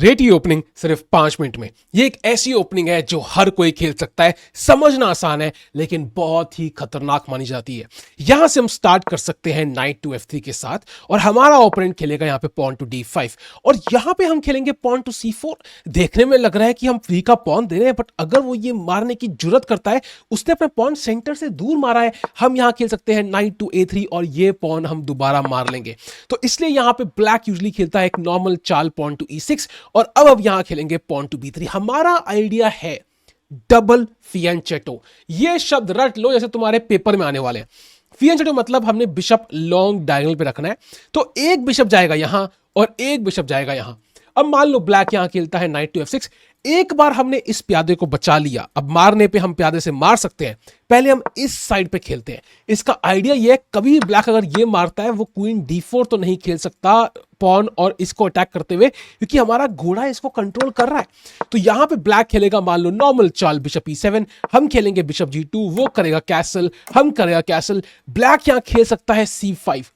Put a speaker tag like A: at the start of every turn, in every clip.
A: रेटी ओपनिंग सिर्फ 5 मिनट में। ये एक ऐसी ओपनिंग है जो हर कोई खेल सकता है, समझना आसान है लेकिन बहुत ही खतरनाक मानी जाती है। यहां से हम स्टार्ट कर सकते हैं नाइट टू F3 के साथ और हमारा ओपोनेंट खेलेगा यहां पे पॉन टू D5 और यहां पे हम खेलेंगे पॉन टू C4। देखने में लग रहा है कि हम फ्री का पॉन दे रहे हैं, बट अगर वो ये मारने की जुर्रत करता है, उसने अपना पॉन सेंटर से दूर मारा है, हम यहां खेल सकते हैं नाइट टू A3 और ये पॉन हम दोबारा मार लेंगे। तो इसलिए यहां पे ब्लैक यूजुअली खेलता है एक नॉर्मल चाल पॉन टू E6 और अब यहां खेलेंगे पॉन टू B3। हमारा आइडिया है डबल फिएंचेटो। ये शब्द रट लो जैसे तुम्हारे पेपर में आने वाले हैं। फिएंचेटो मतलब हमने बिशप लॉन्ग डायगोनल पे रखना है, तो एक बिशप जाएगा यहां और एक बिशप जाएगा यहां। अब मान लो ब्लैक यहां खेलता है नाइट टू F6। एक बार हमने इस प्यादे को बचा लिया, अब मारने पे हम प्यादे से मार सकते हैं। पहले हम इस साइड पे खेलते हैं। इसका आइडिया यह है कभी ब्लैक अगर ये मारता है वो क्वीन D4 तो नहीं खेल सकता पॉन और इसको अटैक करते हुए, क्योंकि हमारा घोड़ा इसको कंट्रोल कर रहा है। तो यहां पे ब्लैक खेलेगा मान लो नॉर्मल चाल बिशप E7, हम खेलेंगे बिशप G2, वो करेगा कैसल, हम करेगा कैसल। ब्लैक यहां खेल सकता है C5।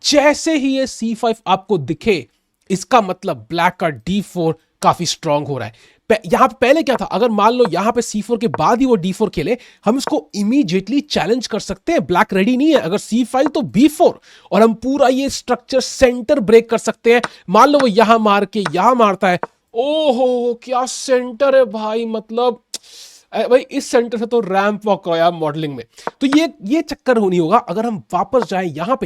A: जैसे ही ये C5 आपको दिखे, इसका मतलब ब्लैक का D4 काफी स्ट्रांग हो रहा है। यहां पे पहले क्या था, अगर मान लो यहां पे C4 के बाद ही वो D4 खेले, हम इसको इमीडिएटली चैलेंज कर सकते हैं। ब्लैक रेडी नहीं है, अगर C5 तो B4 और हम पूरा ये स्ट्रक्चर सेंटर ब्रेक कर सकते हैं। मान लो वो यहां मार के यहां मारता है, ओहो क्या सेंटर है भाई, मतलब भाई इस सेंटर से तो रैंप वॉक कराया मॉडलिंग में। तो ये चक्कर नहीं होगा अगर हम वापस जाएं यहां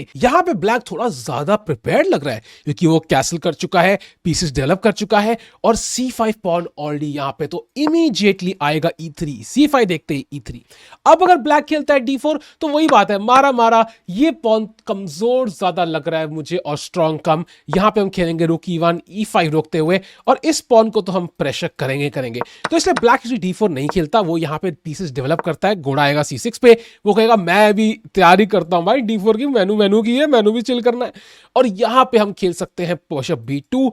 A: पे ब्लैक थोड़ा ज्यादा प्रिपेयर्ड लग रहा है, क्योंकि वो कैसल कर चुका है, पीसेस डेवलप कर चुका है और C5 पॉन ऑलरेडी यहां पे, तो इमीडिएटली आएगा E3। C5 देखते ही E3। अब अगर ब्लैक खेलता है D4 तो वही बात है, मारा ये पॉन कमजोर ज्यादा लग रहा है मुझे और स्ट्रॉन्ग कम। यहां पे हम खेलेंगे रुक E1 E5 रोकते हुए और इस पॉन को तो हम प्रेशर करेंगे। तो इसलिए ब्लैक D4 नहीं खेलता, वो यहां पे पीसेस डेवलप करता है। घोड़ा आएगा C6 पे, वो कहेगा मैं भी तैयारी करता हूं भाई D4 की, मैनू की है, मैनू भी चिल करना है। और यहां पे हम खेल सकते हैं बिशप B2।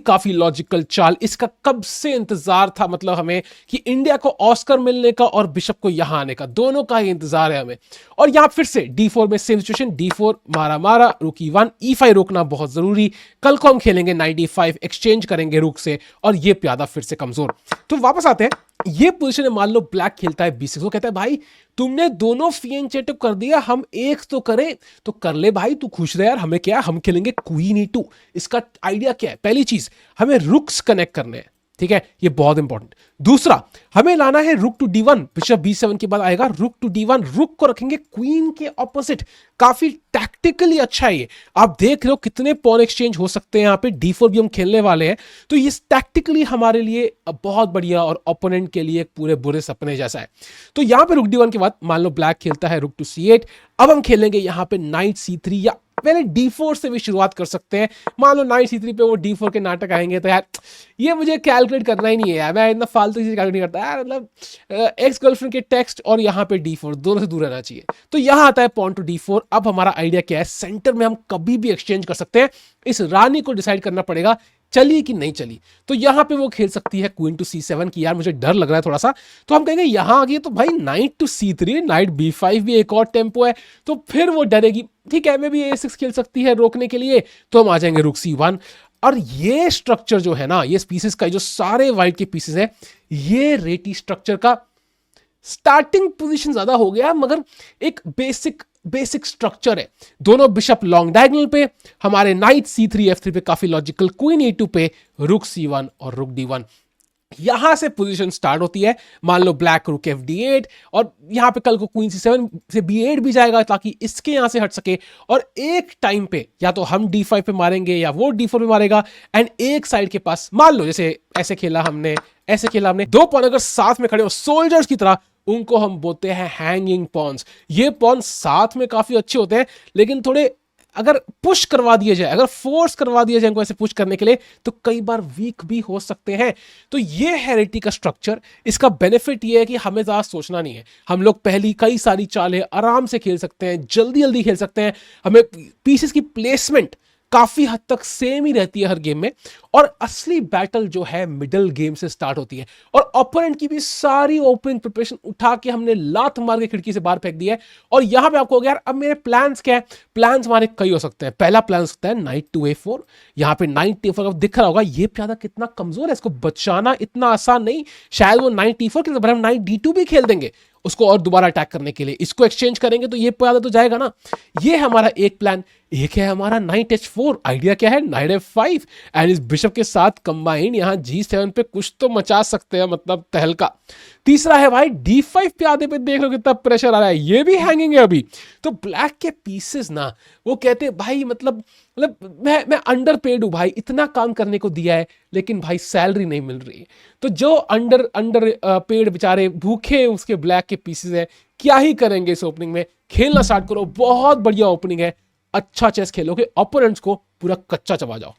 A: काफी लॉजिकल चाल, इसका कब से इंतजार था, मतलब हमें कि इंडिया को ऑस्कर मिलने का और बिशप को यहां आने का, दोनों का ही इंतजार है हमें। और यहां फिर से D4 में सेम सिचुएशन, D4 मारा रुक E1 E5 रोकना बहुत जरूरी। कल को हम खेलेंगे नाइट E5, एक्सचेंज करेंगे रुक से और ये प्यादा फिर से कमजोर। तो वापस आते हैं, ये पोजीशन है, मान लो ब्लैक खेलता है B6, वो कहता है भाई तुमने दोनों फिएंचेटो कर दिया, हम एक तो करें, तो कर ले भाई, तू खुश रहे यार, हमें क्या, हम खेलेंगे क्वीन E2। इसका आइडिया क्या है, पहली चीज हमें रुक्स कनेक्ट करने हैं, ठीक है, ये बहुत इंपॉर्टेंट। दूसरा हमें लाना है रुक टू D1, बिशप B7 के बाद आएगा रुक टू D1, रुक को रखेंगे क्वीन के ऑपोजिट। काफी टैक्टिकली अच्छा है ये, आप देख लो कितने पॉन एक्सचेंज हो सकते हैं। यहाँ पे D4 भी हम खेलने वाले हैं, तो ये टैक्टिकली हमारे लिए बहुत बढ़िया और ओपोनेंट के लिए एक पूरे बुरे सपने जैसा है। तो यहाँ पे रुक D1 के बाद मान लो ब्लैक खेलता है रुक टू C8। अब हम खेलेंगे यहाँ पे नाइट C3 या पहले D4 से भी शुरुआत कर सकते हैं। मान लो नाइट C3 पे वो D4 के नाटक आएंगे, तो यार ये मुझे कैलकुलेट करना ही नहीं है यार, मैं इतना फालतू चीज कैलकुलेट नहीं करता यार, मतलब एक्स गर्लफ्रेंड के टेक्स्ट और यहाँ पे D4 दोनों से दूर रहना चाहिए। तो यहाँ आता है पॉन टू D4। अब हमारा आइडिया क्या है, सेंटर में हम कभी भी एक्सचेंज कर सकते हैं, इस रानी को डिसाइड करना पड़ेगा चली कि नहीं चली। तो यहां पे वो खेल सकती है क्वीन टू C7 की, यार मुझे डर लग रहा है थोड़ा सा, तो हम कहेंगे यहां आ गई तो भाई night to C3, night B5 भी एक और टेम्पो है, तो फिर वो डरेगी, ठीक है मैं भी A6 खेल सकती है रोकने के लिए, तो हम आ जाएंगे रुक C1। और ये स्ट्रक्चर जो है ना, ये पीसेस का जो सारे वाइट के पीसेस है, ये रेटी स्ट्रक्चर का स्टार्टिंग पोजीशन ज्यादा हो गया, मगर एक बेसिक स्ट्रक्चर है। दोनों बिशप लॉन्ग डायगोनल पे, हमारे नाइट C3 F3 पे काफी लॉजिकल, क्वीन E2 पे रुक C1 और रुक D1। यहां से पोजीशन स्टार्ट होती है। मान लो ब्लैक रुक FD8 और यहां पे कल को क्वीन C7 से B8 भी जाएगा, ताकि इसके यहां से हट सके। और एक टाइम पे या तो हम D5 पे मारेंगे या वो D4 पे मारेगा, एंड एक साइड के पास मान लो जैसे ऐसे खेला हमने, दो पॉन अगर साथ में खड़े हो सोल्जर्स की तरह, उनको हम बोलते हैं हैंगिंग पॉन्स। ये पॉन साथ में काफी अच्छे होते हैं, लेकिन थोड़े अगर पुश करवा दिया जाए, अगर फोर्स करवा दिया जाए इनको ऐसे पुश करने के लिए, तो कई बार वीक भी हो सकते हैं। तो ये है रेटी का स्ट्रक्चर। इसका बेनिफिट ये है कि हमें ज्यादा सोचना नहीं है, हम लोग पहली कई सारी चालें आराम से खेल सकते हैं, जल्दी खेल सकते हैं। हमें पीसेस की प्लेसमेंट काफी हद तक सेम ही रहती है हर गेम में, और असली बैटल जो है मिडिल गेम से स्टार्ट होती है। और ओपोनेंट की भी सारी ओपनिंग प्रिपरेशन उठा के हमने लात मार के खिड़की से बाहर फेंक दिया है। और यहां पे आपको हो गया यार अब मेरे प्लान्स क्या है। प्लान्स हमारे कई हो सकते हैं। पहला प्लान हो सकता है नाइट टू ए4। यहां पे नाइट ए4 दिख रहा होगा, ये प्यादा कितना कमजोर है, इसको बचाना इतना आसान नहीं। शायद वो नाइट e4 के हम नाइट d2 भी खेल देंगे उसको और दोबारा अटैक करने के लिए। इसको एक्सचेंज करेंगे तो ये प्यादा तो जाएगा ना। ये है हमारा एक प्लान। एक है हमारा नाइट h4। आइडिया क्या है, नाइट f5 एंड इस बिशप के साथ कंबाइन यहां g7 पे कुछ तो मचा सकते हैं, मतलब तहलका। तीसरा है भाई d5 पे आधे पे, देख लो कितना प्रेशर आ रहा है, ये भी हैंगिंग है अभी। तो ब्लैक के पीसेस ना, वो कहते हैं भाई मतलब मैं अंडर पेड हूं भाई, इतना काम करने को दिया है लेकिन भाई सैलरी नहीं मिल रही। तो जो अंडर अंडर पेड बेचारे भूखे उसके ब्लैक के पीसेस है, क्या ही करेंगे इस ओपनिंग में। खेलना स्टार्ट करो, बहुत बढ़िया ओपनिंग है। अच्छा चेस खेलोगे, ओपोनेंट्स को पूरा कच्चा चबा जाओ।